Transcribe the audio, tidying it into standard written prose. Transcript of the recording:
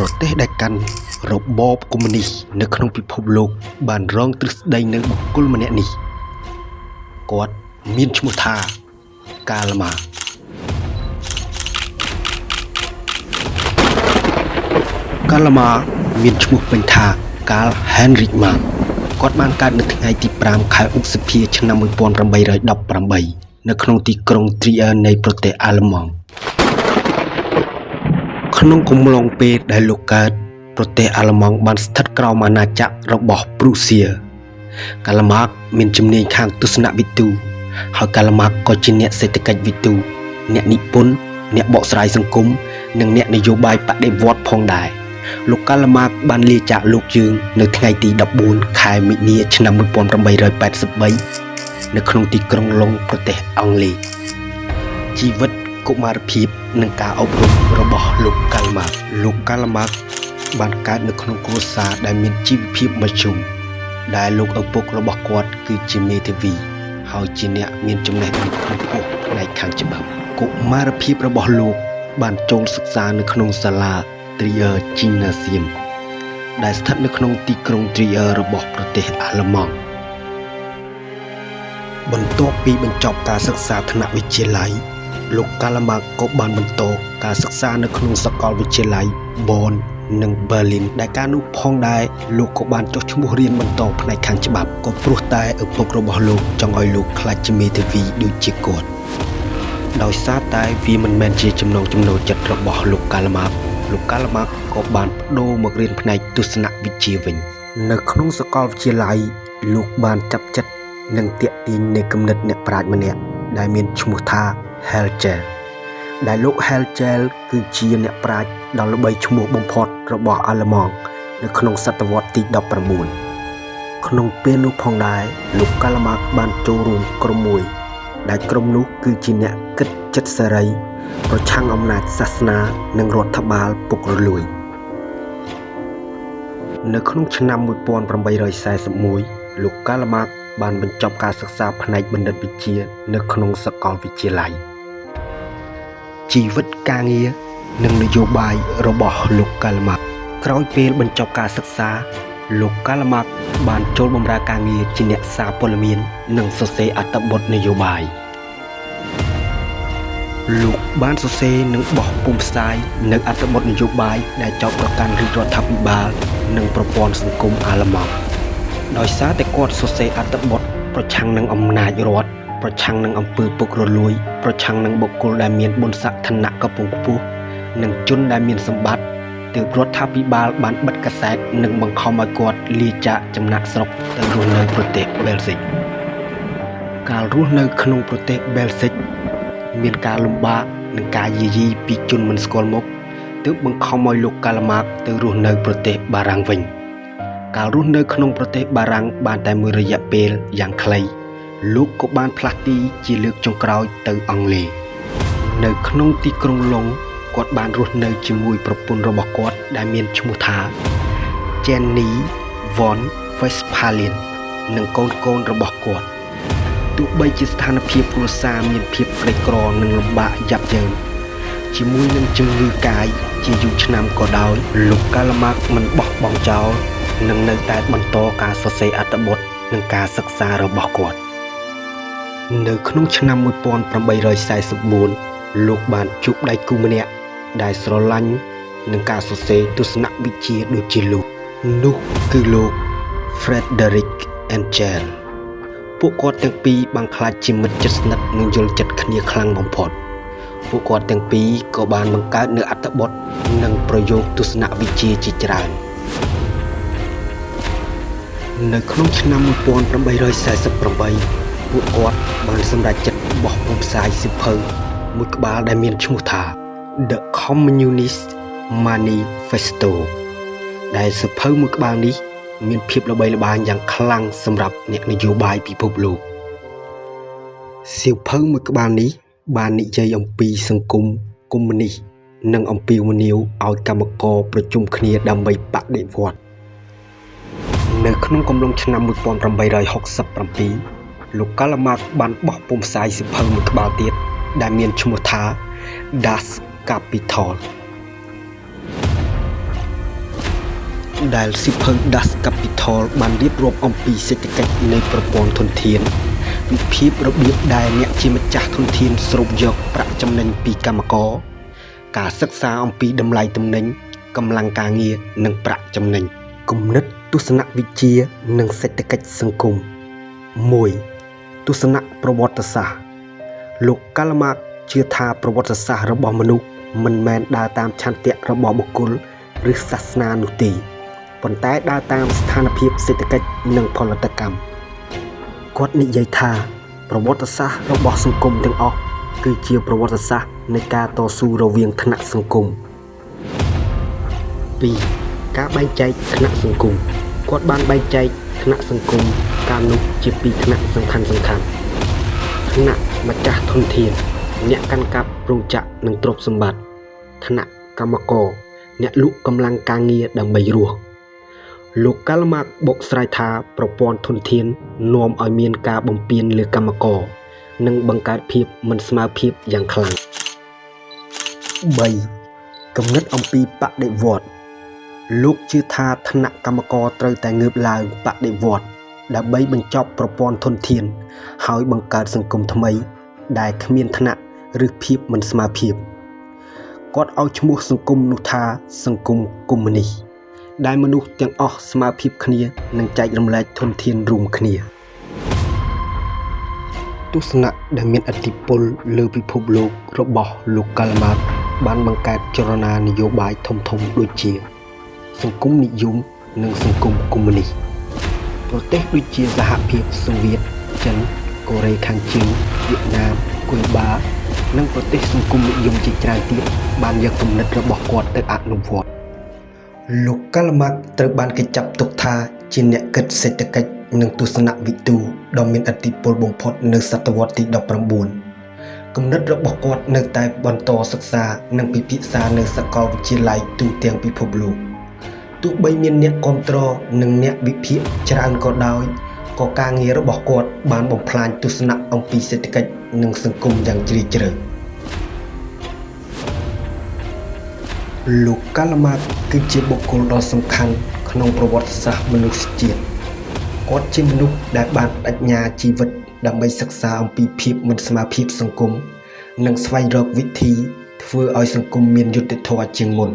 ប្រទេសដែលកាន់របបកុម្មុយនីសនៅក្នុងពិភពលោកបានរងទ្រឹស្ដីនៅបុគ្គលម្នាក់នេះគាត់មានឈ្មោះថាកាលម៉ាមានឈ្មោះពេញថាកាលហែនរីកម៉ាគាត់បានកើតនៅថ្ងៃទី5ខែឧសភាឆ្នាំ1818នៅក្នុងទីក្រុងទ្រីអឺនៃប្រទេសអាល្លឺម៉ង់ក្នុងកំឡុងពេលដែលលោកកើតប្រទេសអាល្លឺម៉ង់បានស្ថិតក្រោមអាណាចក្ររបស់ព្រុសៀកាលម៉ាមានជំនាញខាងទស្សនវិទូហើយកាលម៉ាក៏ជាអ្នកសេដ្ឋកិច្ចវិទូអ្នកនិពន្ធអ្នកបកស្រាយសង្គមនិងអ្នកនយោបាយបដិវត្តន៍ផងដែរលោកកាលម៉ាបានលាចាកលោកយើងនៅថ្ងៃទី14ខែមិនិនាឆ្នាំ1883នៅក្នុងទីក្រុងឡុងប្រទេសអង់គ្លេសជីវិតកុមារភាពនិងការអប់រំរបស់លោកកាលម៉ាបានកើតនៅក្នុងគ្រួសារដែលមានជីវភាពមធ្យមដែលលោកឪពុករបស់គាត់គឺជាមេធាវីហើយជាអ្នកមានចំណេះដឹងខ្ពស់ផ្នែកខាងច្បាប់កុមារភាពរបស់លោកបានចូលសិក្សានៅក្នុងសាលា Trier Gymnasium ដែលស្ថិតនៅក្នុងទីក្រុង Trier របស់ប្រទេសអាល្លឺម៉ង់បន្ទាប់ពីបញ្ចប់ការសិក្សាថ្នាក់វិទ្យាល័យលោកកាលម៉ាក៏បានបន្តការសិក្សានៅក្នុងសាកលវិទ្យាល័យ Bonn និង Berlin ដែលការនោះផងដែរលោកក៏បានចុះឈ្មោះរៀនបន្តផ្នែកខាងច្បាប់ក៏ព្រោះតែឪពុករបស់លោកចង់ឲ្យលោកក្លាយជាមេធាវីដូចជាគាត់ដោយសារតែវាមិនមែនជាចំណូលចិត្តរបស់លោកកាលម៉ាក៏បានប្ដូរមករៀនផ្នែកទស្សនវិជ្ជាវិញនៅក្នុងសាកលវិទ្យាល័យលោកបានចាប់ចិត្តនិងទាក់ទាញនៃគំនិតអ្នកប្រាជ្ញម្នាក់ដែលមានឈ្មោះថា Hegel ដែលលោក Hegel គឺជាអ្នកប្រាជ្ញដ៏ល្បីឈ្មោះបំផុតរបស់អាល្លឺម៉ង់នៅក្នុងសតវត្សទី19ក្នុងពេលនោះផងដែរលោកកាលម៉ាបានចូលរួមក្រុមមួយដែលក្រុមនោះគឺជាអ្នកគិតចិត្តសេរីប្រឆាំងអំណាចសាសនានិងរដ្ឋបាលពុករលួយនៅក្នុងឆ្នាំ1841លោកកាលម៉ាបានបញ្ចប់ការសិក្សាផ្នែកបណ្ឌិតវិទ្យានៅក្នុងសាកលវិទ្យាល័យជីវិតការងារនិងនយោបាយរបស់លោកកាលម៉ាក្រោយពេលបញ្ចប់ការសិក្សាលោកកាលម៉ាបានចូលបម្រើការងារជាអ្នកសារព័ត៌មាននិងសរសេរអត្ថបទនយោបាយលោកបានសរសេរនិងបោះពុម្ពផ្សាយនៅអត្ថបទនយោបាយដែលចោទប្រកាន់រាជរដ្ឋាភិបាលនិងប្រព័ន្ធសង្គមអាល្លឺម៉ង់ដោយសារតែគាត់សរសេរអត្ថបទប្រឆាំងនឹងអំណាចរដ្ឋប្រឆាំងនឹងអំពើពុករលួយប្រឆាំងនឹងបុគ្គលដែលមានបុណ្យស័ក្តិឋានៈកំពង់ខ្ពស់និងជនដែលមានសម្បត្តិទើបរដ្ឋាភិបាលបានបិទកាសែតនិងបង្ខំឲ្យគាត់លាចាកចំណាក់ស្រុកទៅរស់នៅប្រទេសបែលហ្សិកការរស់នៅក្នុងប្រទេសបែលហ្សិកមានការលំបាកនិងការយាយីពីជនមិនស្គាល់មុខទើបបង្ខំឲ្យលោកកាលម៉ាទៅរស់នៅប្រទេសបារាំងវិញការរស់នៅក្នុងប្រទេសបារាំងបានតែមួយរយៈពេលយ៉ាងខ្លីលោកក៏បានផ្លាស់ទីជាលើកចុងក្រោយទៅអង់គ្លេសនៅក្នុងទីក្រុងឡុងគាត់បានរស់នៅជាមួយប្រពន្ធរបស់គាត់ដែលមានឈ្មោះថា Jenny von Westphalen និងកូនរបស់គាត់ទោះបីជាស្ថានភាពគ្រួសារមានភាពក្រីក្រនិងលំបាកយ៉ាប់យ៉ឺនជាមួយនឹងជំងឺកាយជាយូរឆ្នាំក៏ដោយលោកកាលម៉ាមិនបោះបង់ចោលនិងនៅតែបន្តការសរសេរអត្ថបទនិងការសិក្សារបស់គាត់នៅក្នុងឆ្នាំ1844លោកបានជួបដៃគូម្នាក់ដែលស្រឡាញ់នឹងការសរសេរទស្សនវិជ្ជាដូចជាលោកនោះគឺលោក Friedrich Engels ពួកគាត់ទាំងពីរបានក្លាយជាមិត្តជិតស្និទ្ធនិងយល់ចិត្តគ្នាខ្លាំងបំផុតពួកគាត់ទាំងពីរក៏បានបង្កើតនូវអត្ថបទនិងប្រយោគទស្សនវិជ្ជាជាច្រើននៅក្នុងឆ្នាំ1848ពួកគាត់បានសម្រេចចិត្តបោះពុម្ពផ្សាយសៀវភៅមួយក្បាលដែលមានឈ្មោះថា The Communist Manifesto ដែលសៀវភៅមួយក្បាលនេះមានភាពល្បីល្បាញយ៉ាងខ្លាំងសម្រាប់អ្នកនយោបាយពិភពលោកសៀវភៅមួយក្បាលនេះបាននិយាយអំពីសង្គមកុម្មុយនីសនិងអំពាវនាវឲ្យកម្មករប្រជុំគ្នាដើម្បីបដិវត្តន៍នៅក្នុងកំឡុងឆ្នាំ1867លោកកាលម៉ាបានបោះពុម្ពផ្សាយសៀវភៅមួយក្បាលទៀតដែលមានឈ្មោះថា Das Kapital ដែលសិភៅ Das Kapital បានរៀបរាប់អំពីសេដ្ឋកិច្ចនៃប្រព័ន្ធធនធានវិភាគរបៀបដែលអ្នកជាម្ចាស់ធនធានស្រូបយកប្រាក់ចំណេញពីកម្មករការសិក្សាអំពីតម្លៃទំនិញកម្លាំងការងារនិងប្រាក់ចំណេញគំនិតទស្សនវិជ្ជានិងសេដ្ឋកិច្ចសង្គម 1. ទស្សនៈប្រវត្តិសាស្ត្រលោក Karl Marx ជឿថាប្រវត្តិសាស្ត្ររបស់មនុស្សមិនមែនដើរតាមឆន្ទៈរបស់បុគ្គលឬសាសនានោះទេប៉ុន្តែដើរតាមស្ថានភាពសេដ្ឋកិច្ចនិងផលិតកម្មគាត់និយាយថាប្រវត្តិសាស្ត្ររបស់សង្គមទាំងអស់គឺជាប្រវត្តិសាស្ត្រនៃការតស៊ូរវាងឋានៈសង្គម 2. ការបែងចែកឋានៈសង្គមគាត់បានបែងចែកឋានៈសង្គមកាលនោះជាពីរឋានៈសំខាន់ឋានៈម្ចាស់ធនធានអ្នកកាន់កាប់រោងចក្រនិងទ្រព្យសម្បត្តិឋានៈកម្មករអ្នកលក់កម្លាំងការងារដើម្បីរស់លោក Karl Marx បកស្រាយថាប្រព័ន្ធធនធាននាំឲ្យមានការបំពានលើកម្មករនិងបង្កើតភាពមិនស្មើភាពយ៉ាងខ្លាំង 3. គំនិតអំពីបដិវត្តន៍លោកជឿថាឋានៈកម្មករត្រូវតែងើបឡើងបដិវត្តន៍ដើម្បីបញ្ចប់ប្រព័ន្ធធនធានហើយបង្កើតសង្គមថ្មីដែលគ្មានឋានៈឬភាពមិនស្មើភាពគាត់ឲ្យឈ្មោះសង្គមនោះថាសង្គមកុម្មុយនីសដែលមនុស្សទាំងអស់ស្មើភាពគ្នានិងចែករំលែកធនធានរួមគ្នាទស្សនៈដែលមានឥទ្ធិពលលើពិភពលោករបស់លោក Karl Marx បានបង្កើតចលនានយោបាយធំៗដូចជាសង្គមនិយមនិងសង្គមកុម្មុយនីសប្រទេសដូចជាសហភាពសូវៀតចិនកូរ៉េខាងជើងវៀតណាមគុយបានិងប្រទេសសង្គមនិយមជាច្រើនទៀតបានយកគំនិតរបស់គាត់ទៅអនុវត្តលោក Karl Marx ត្រូវបានគេចាត់ទុកថាជាអ្នកគិតសេដ្ឋកិច្ចនិងទស្សនវិទូដ៏មានឥទ្ធិពលបំផុតនៅសតវត្សទី19គំនិតរបស់គាត់នៅតែបន្តសិក្សានិងពិភាក្សានៅសាកលវិទ្យាល័យទូទាំងពិភពលោកទោះបីមានអ្នកគាំទ្រនិងអ្នកវិភាគច្រើនក៏ដោយក៏ការងាររបស់គាត់បានបំផ្លាញទស្សនៈអំពីសេដ្ឋកិច្ចនិងសង្គមយ៉ាងជ្រាលជ្រៅលោក Karl Marx គឺជាបុគ្គលដ៏សំខាន់ក្នុងប្រវត្តិសាស្ត្រមនុស្សជាតិគាត់ជាមនុស្សដែលបានបដិញ្ញាជីវិតដើម្បីសិក្សាអំពីភាពមិនស្មើភាពសង្គមនិងស្វែងរកវិធីធ្វើឲ្យសង្គមមានយុត្តិធម៌ជាងមុន